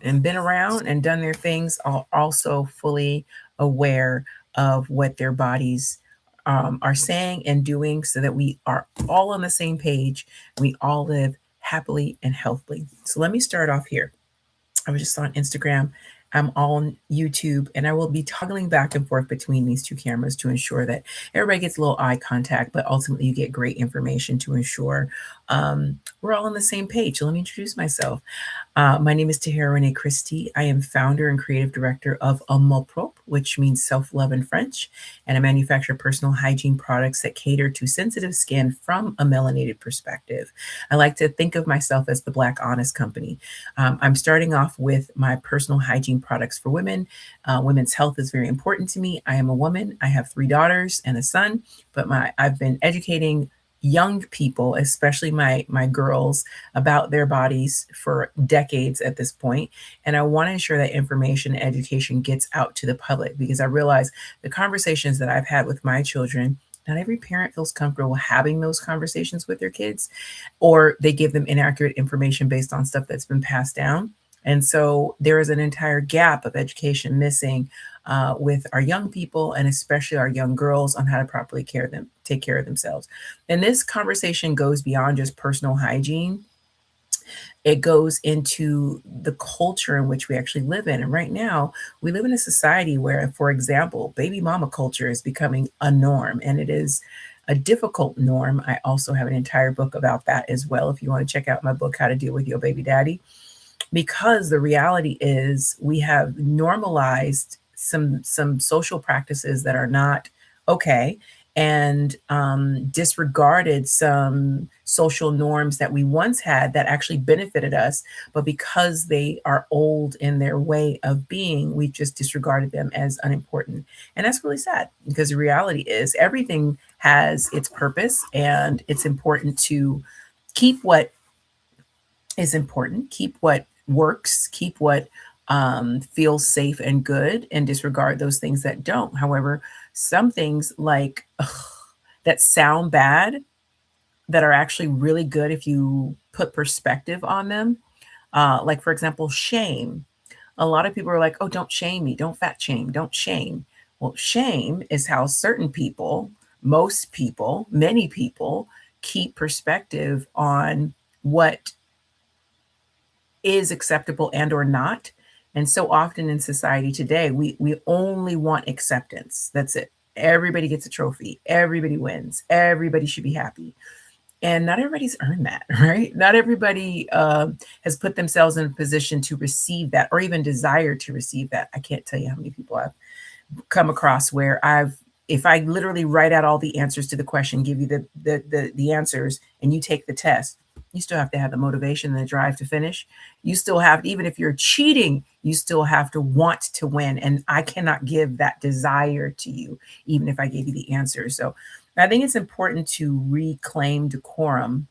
and been around and done their things are also fully aware of what their bodies are saying and doing, so that we are all on the same page. We all live happily and healthily. So let me start off here. I was just on Instagram. I'm on YouTube, and I will be toggling back and forth between these two cameras to ensure that everybody gets a little eye contact, but ultimately you get great information to ensure we're all on the same page. So let me introduce myself. My name is Tahera Rene Christy. I am founder and creative director of Amour Propre, which means self-love in French, and I manufacture personal hygiene products that cater to sensitive skin from a melanated perspective. I like to think of myself as the Black Honest Company. I'm starting off with my personal hygiene products for women. Women's health is very important to me. I am a woman. I have 3 daughters and a son, but I've been educating young people, especially my girls, about their bodies for decades at this point. And I want to ensure that information and education gets out to the public, because I realize the conversations that I've had with my children, not every parent feels comfortable having those conversations with their kids, or they give them inaccurate information based on stuff that's been passed down. And so there is an entire gap of education missing with our young people, and especially our young girls, on how to properly take care of themselves. And this conversation goes beyond just personal hygiene. It goes into the culture in which we actually live in. And right now, we live in a society where, for example, baby mama culture is becoming a norm, and it is a difficult norm. I also have an entire book about that as well, if you want to check out my book, How to Deal with Your Baby Daddy. Because the reality is, we have normalized some social practices that are not okay, and disregarded some social norms that we once had that actually benefited us, but because they are old in their way of being, we just disregarded them as unimportant. And that's really sad, because the reality is everything has its purpose, and it's important to keep what is important, keep what works, keep what feels safe and good, and disregard those things that don't. However, some things like that sound bad, that are actually really good if you put perspective on them. Like, for example, shame. A lot of people are like, oh, don't shame me, don't fat shame, don't shame. Well, shame is how certain people, most people, many people, keep perspective on what is acceptable and or not. And so often in society today, we only want acceptance. That's it. Everybody gets a trophy, everybody wins, everybody should be happy. And not everybody's earned that, right? Not everybody has put themselves in a position to receive that, or even desire to receive that. I can't tell you how many people I've come across where if I literally write out all the answers to the question, give you the answers, and you take the test, you still have to have the motivation and the drive to finish. You still have, even if you're cheating, you still have to want to win. And I cannot give that desire to you, even if I gave you the answer. So I think it's important to reclaim decorum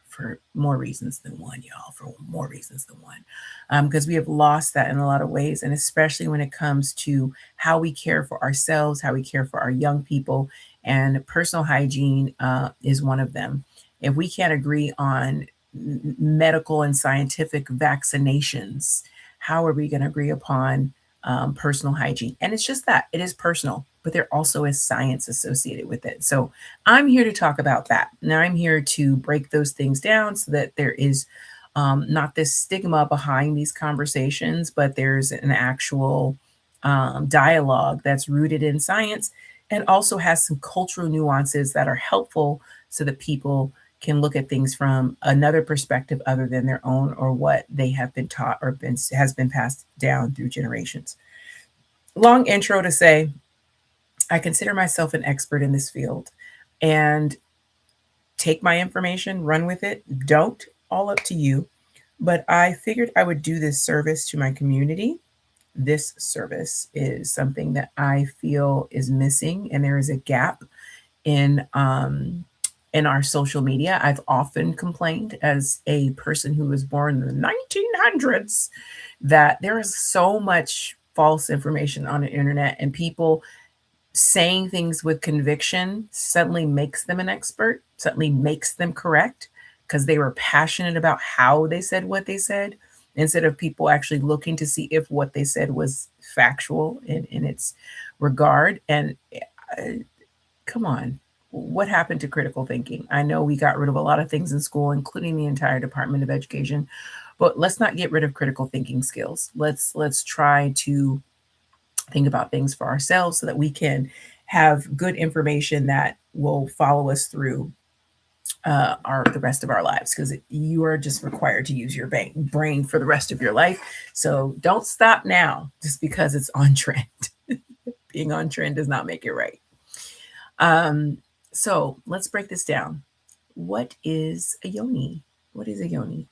for more reasons than one, y'all, for more reasons than one. Because we have lost that in a lot of ways, and especially when it comes to how we care for ourselves, how we care for our young people, and personal hygiene is one of them. If we can't agree on medical and scientific vaccinations, how are we going to agree upon personal hygiene? And it's just that it is personal, but there also is science associated with it. So I'm here to talk about that. Now I'm here to break those things down so that there is not this stigma behind these conversations, but there's an actual dialogue that's rooted in science, and also has some cultural nuances that are helpful, so that people can look at things from another perspective other than their own, or what they have been taught or has been passed down through generations. Long intro to say, I consider myself an expert in this field, and take my information, run with it, don't, all up to you. But I figured I would do this service to my community. This service is something that I feel is missing, and there is a gap in our social media. I've often complained, as a person who was born in the 1900s, that there is so much false information on the internet, and people saying things with conviction suddenly makes them an expert, suddenly makes them correct, because they were passionate about how they said what they said. instead of people actually looking to see if what they said was factual in its regard. And uh, come on, what happened to critical thinking? I know we got rid of a lot of things in school, including the entire Department of Education, but let's not get rid of critical thinking skills. Let's try to think about things for ourselves so that we can have good information that will follow us through our the rest of our lives, because you are just required to use your brain for the rest of your life. So don't stop now just because it's on trend. Being on trend does not make it right. So let's break this down. What is a yoni? What is a yoni?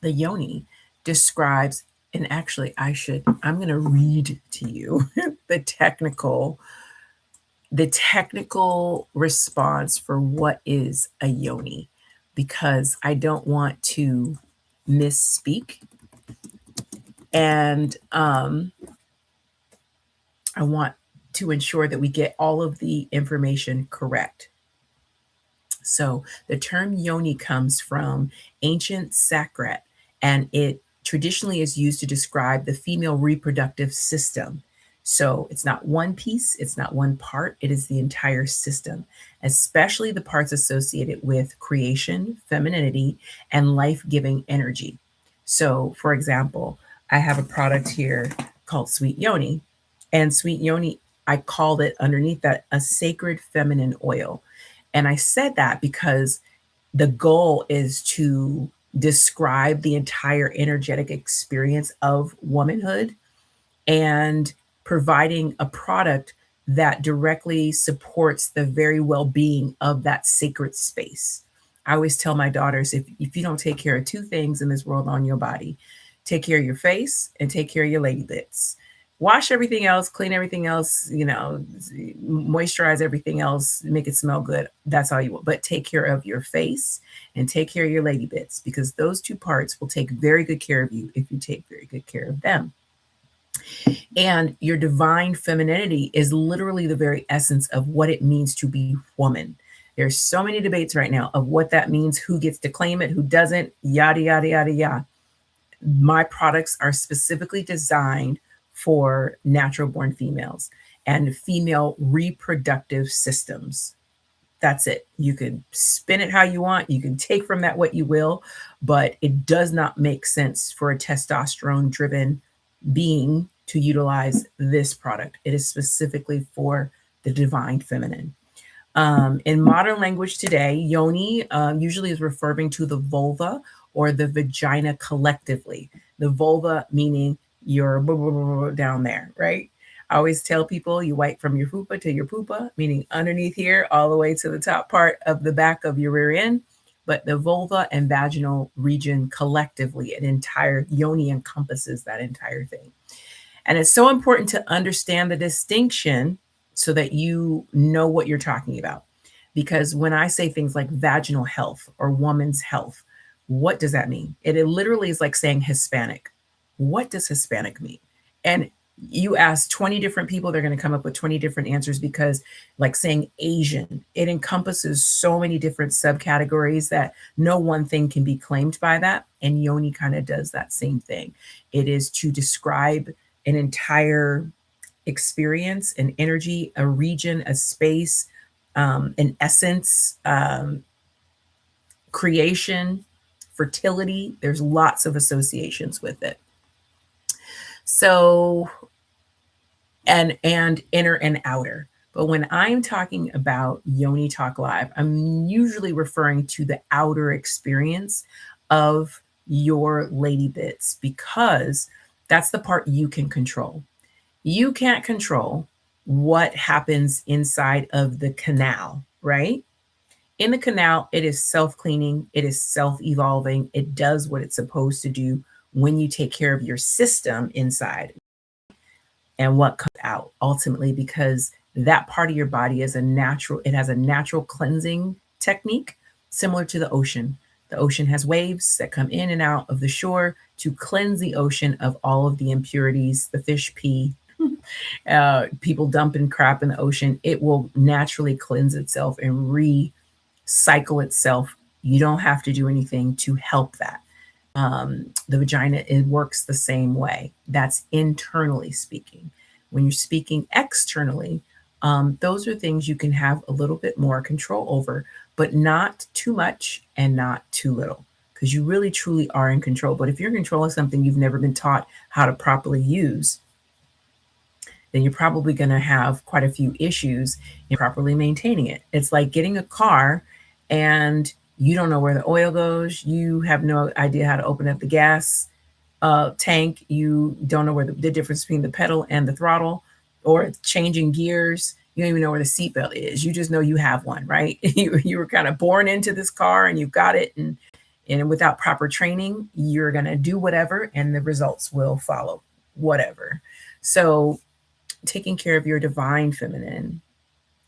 The yoni describes, and actually I'm going to read to you the technical response for what is a yoni, because I don't want to misspeak, and I want to ensure that we get all of the information correct. So the term yoni comes from ancient Sanskrit, and it traditionally is used to describe the female reproductive system. So it's not one piece, it's not one part, it is the entire system, especially the parts associated with creation, femininity, and life giving energy. So, for example, I have a product here called Sweet Yoni, and Sweet Yoni, I called it underneath that a sacred feminine oil. And I said that because the goal is to describe the entire energetic experience of womanhood and providing a product that directly supports the very well-being of that sacred space. I always tell my daughters, if you don't take care of two things in this world on your body, take care of your face and take care of your lady bits. Wash everything else, clean everything else, moisturize everything else, make it smell good. That's all you want. But take care of your face and take care of your lady bits, because those two parts will take very good care of you if you take very good care of them. And your divine femininity is literally the very essence of what it means to be woman. There's so many debates right now of what that means, who gets to claim it, who doesn't, yada, yada, yada, yada. My products are specifically designed for natural born females and female reproductive systems. That's it. You can spin it how you want. You can take from that what you will, but it does not make sense for a testosterone driven being to utilize this product. It is specifically for the divine feminine. In modern language today, yoni usually is referring to the vulva or the vagina collectively. The vulva meaning your down there, right? I always tell people you wipe from your fupa to your poopa, meaning underneath here, all the way to the top part of the back of your rear end. But the vulva and vaginal region collectively, an entire yoni encompasses that entire thing. And it's so important to understand the distinction so that you know what you're talking about. Because when I say things like vaginal health or woman's health, what does that mean? It literally is like saying Hispanic. What does Hispanic mean? And you ask 20 different people, they're going to come up with 20 different answers, because like saying Asian, it encompasses so many different subcategories that no one thing can be claimed by that. And yoni kind of does that same thing. It is to describe an entire experience, an energy, a region, a space, an essence, creation, fertility. There's lots of associations with it. So, and inner and outer. But when I'm talking about Yoni Talk Live, I'm usually referring to the outer experience of your lady bits, because that's the part you can control. You can't control what happens inside of the canal, right? In the canal, it is self-cleaning, it is self-evolving, it does what it's supposed to do when you take care of your system inside and what comes out ultimately, because that part of your body is it has a natural cleansing technique similar to the ocean. The ocean has waves that come in and out of the shore to cleanse the ocean of all of the impurities, the fish pee, people dumping crap in the ocean. It will naturally cleanse itself and recycle itself. You don't have to do anything to help that. The vagina, it works the same way. That's internally speaking. When you're speaking externally, those are things you can have a little bit more control over, but not too much and not too little, because you really truly are in control. But if you're controlling something you've never been taught how to properly use, then you're probably going to have quite a few issues in properly maintaining it. It's like getting a car and you don't know where the oil goes. You have no idea how to open up the gas tank. You don't know where the difference between the pedal and the throttle, or changing gears. You don't even know where the seatbelt is. You just know you have one, right? You were kind of born into this car and you've got it. And without proper training, you're going to do whatever and the results will follow whatever. So taking care of your divine feminine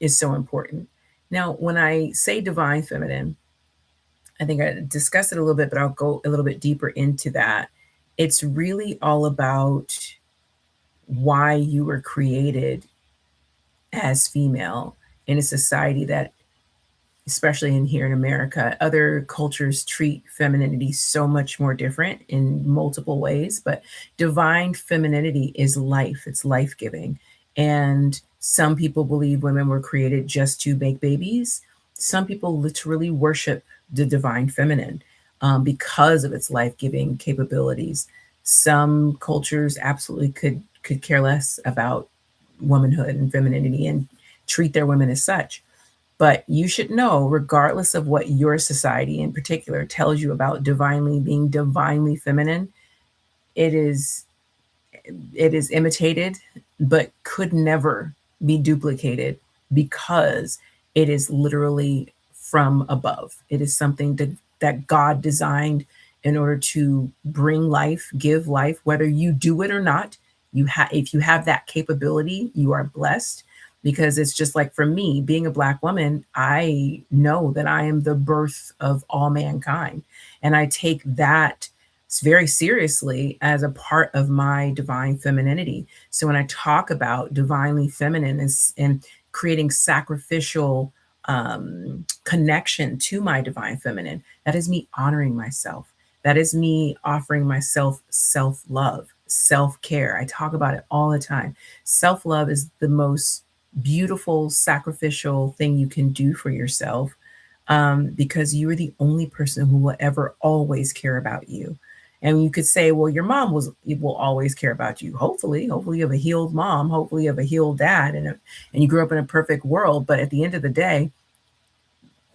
is so important. Now, when I say divine feminine, I think I discussed it a little bit, but I'll go a little bit deeper into that. It's really all about why you were created as female in a society that, especially in here in America, other cultures treat femininity so much more different in multiple ways. But divine femininity is life, it's life giving. And some people believe women were created just to make babies. Some people literally worship the divine feminine because of its life giving capabilities. Some cultures absolutely could care less about womanhood and femininity and treat their women as such. But you should know, regardless of what your society in particular tells you about divinely being divinely feminine, it is it is imitated, but could never be duplicated because it is literally from above. It is something that God designed in order to bring life, give life, whether you do it or not. If you have that capability, you are blessed, because it's just like for me, being a Black woman, I know that I am the birth of all mankind. And I take that very seriously as a part of my divine femininity. So when I talk about divinely feminine and creating sacrificial connection to my divine feminine, that is me honoring myself. That is me offering myself self love, self care. I talk about it all the time. Self love is the most beautiful, sacrificial thing you can do for yourself, because you are the only person who will ever always care about you. And you could say, well, your mom will always care about you. Hopefully you have a healed mom. Hopefully you have a healed dad, and you grew up in a perfect world. But at the end of the day,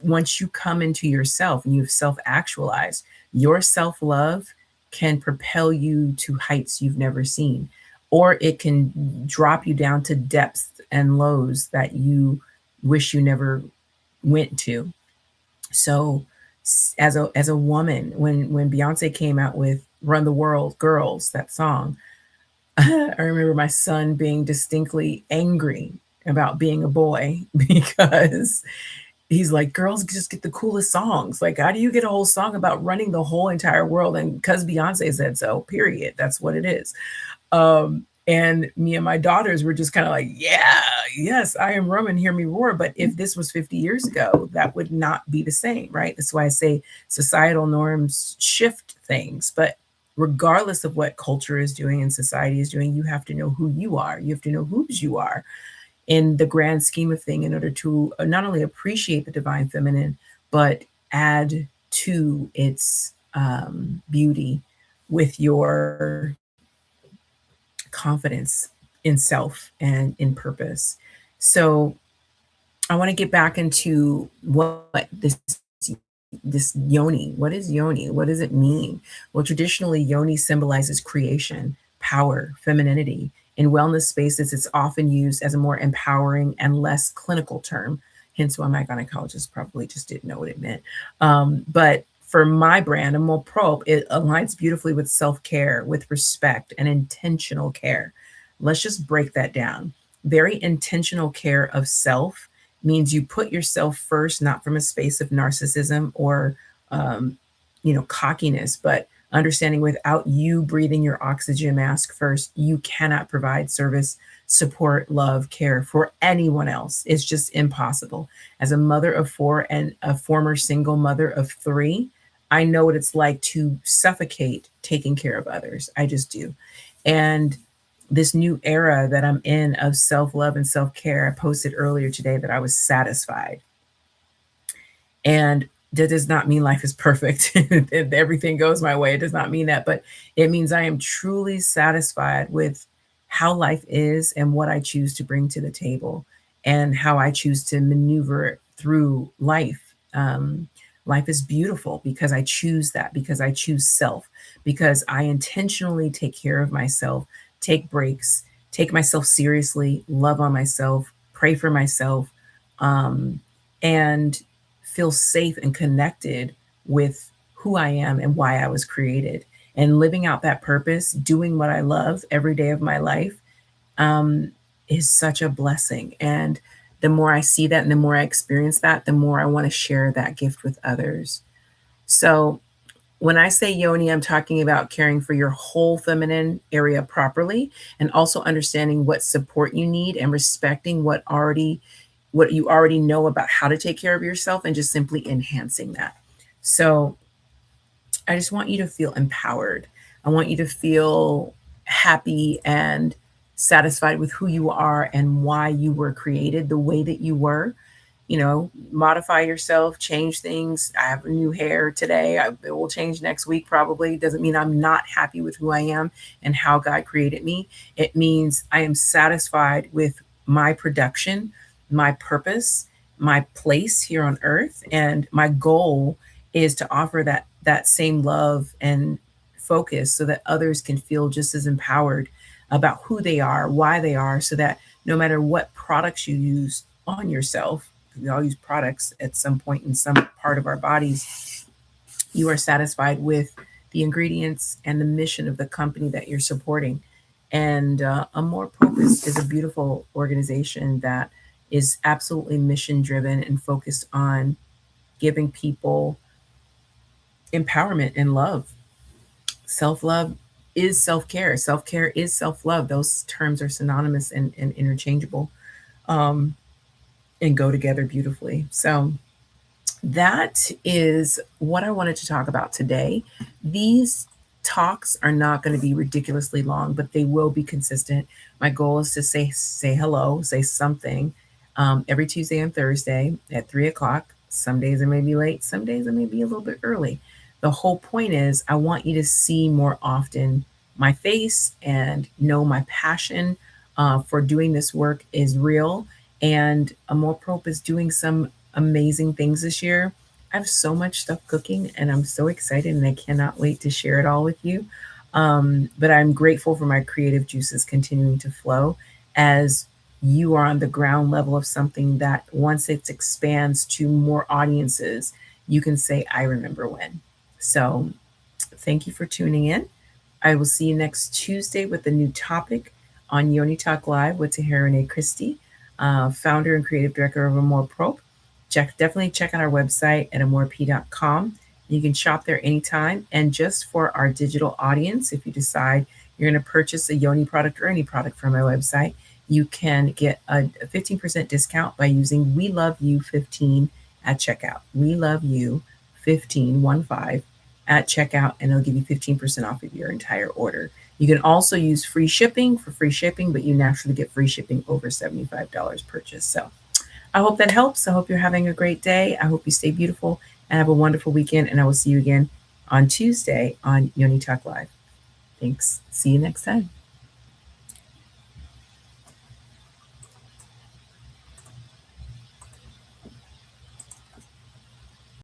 once you come into yourself and you've self-actualized, your self-love can propel you to heights you've never seen, or it can drop you down to depths and lows that you wish you never went to. So as a woman, when Beyonce came out with Run the World Girls, that song, I remember my son being distinctly angry about being a boy because he's like, girls just get the coolest songs. Like, how do you get a whole song about running the whole entire world? And because Beyonce said so, period. That's what it is. And me and my daughters were just kind of like, yeah, yes, I am Roman, hear me roar. But if this was 50 years ago, that would not be the same, right? That's why I say societal norms shift things. But regardless of what culture is doing and society is doing, you have to know who you are. You have to know whose you are in the grand scheme of thing in order to not only appreciate the divine feminine, but add to its beauty with your confidence in self and in purpose. So I want to get back into what this yoni, what is yoni? What does it mean? Well, traditionally, yoni symbolizes creation, power, femininity. In wellness spaces, it's often used as a more empowering and less clinical term. Hence why my gynecologist probably just didn't know what it meant. But for my brand, a more probe, it aligns beautifully with self-care, with respect and intentional care. Let's just break that down. Very intentional care of self means you put yourself first, not from a space of narcissism or cockiness, but understanding without you breathing your oxygen mask first, you cannot provide service, support, love, care for anyone else. It's just impossible. As a mother of four and a former single mother of three, I know what it's like to suffocate taking care of others. I just do. And this new era that I'm in of self love and self care, I posted earlier today that I was satisfied. And that does not mean life is perfect. If everything goes my way. It does not mean that, but it means I am truly satisfied with how life is and what I choose to bring to the table and how I choose to maneuver through life. Life is beautiful because I choose that, because I choose self, because I intentionally take care of myself, take breaks, take myself seriously, love on myself, pray for myself, and feel safe and connected with who I am and why I was created. And living out that purpose, doing what I love every day of my life, um, is such a blessing. And the more I see that and the more I experience that, the more I want to share that gift with others. So when I say yoni, I'm talking about caring for your whole feminine area properly and also understanding what support you need and respecting what you already know about how to take care of yourself and just simply enhancing that. So I just want you to feel empowered. I want you to feel happy and satisfied with who you are and why you were created the way that you were. Modify yourself, change things. I have new hair today. It will change next week probably. Doesn't mean I'm not happy with who I am and how God created me. It means I am satisfied with my production, my purpose, my place here on earth, and my goal is to offer that same love and focus so that others can feel just as empowered about who they are, why they are, so that no matter what products you use on yourself, we all use products at some point in some part of our bodies, you are satisfied with the ingredients and the mission of the company that you're supporting. And Amor Purpose is a beautiful organization that is absolutely mission driven and focused on giving people empowerment and love. Self love is self care. Self care is self love. Those terms are synonymous and interchangeable, um, and go together beautifully. So, that is what I wanted to talk about today. These talks are not going to be ridiculously long, but they will be consistent. My goal is to say hello, say something every Tuesday and Thursday at 3 o'clock. Some days it may be late, some days it may be a little bit early. The whole point is I want you to see more often my face and know my passion for doing this work is real. And Amor Prop is doing some amazing things this year. I have so much stuff cooking and I'm so excited and I cannot wait to share it all with you. But I'm grateful for my creative juices continuing to flow as you are on the ground level of something that once it expands to more audiences, you can say, I remember when. So thank you for tuning in. I will see you next Tuesday with a new topic on Yoni Talk Live with Tahera Rene Christy, founder and creative director of Amor Pro. Definitely check out our website at amorp.com. You can shop there anytime. And just for our digital audience, if you decide you're going to purchase a Yoni product or any product from my website, you can get a 15% discount by using We Love You 15 at checkout. We Love You 15 at checkout, and it'll give you 15% off of your entire order. You can also use free shipping for free shipping, but you naturally get free shipping over $75 purchase. So I hope that helps. I hope you're having a great day. I hope you stay beautiful and have a wonderful weekend. And I will see you again on Tuesday on Yoni Talk Live. Thanks. See you next time.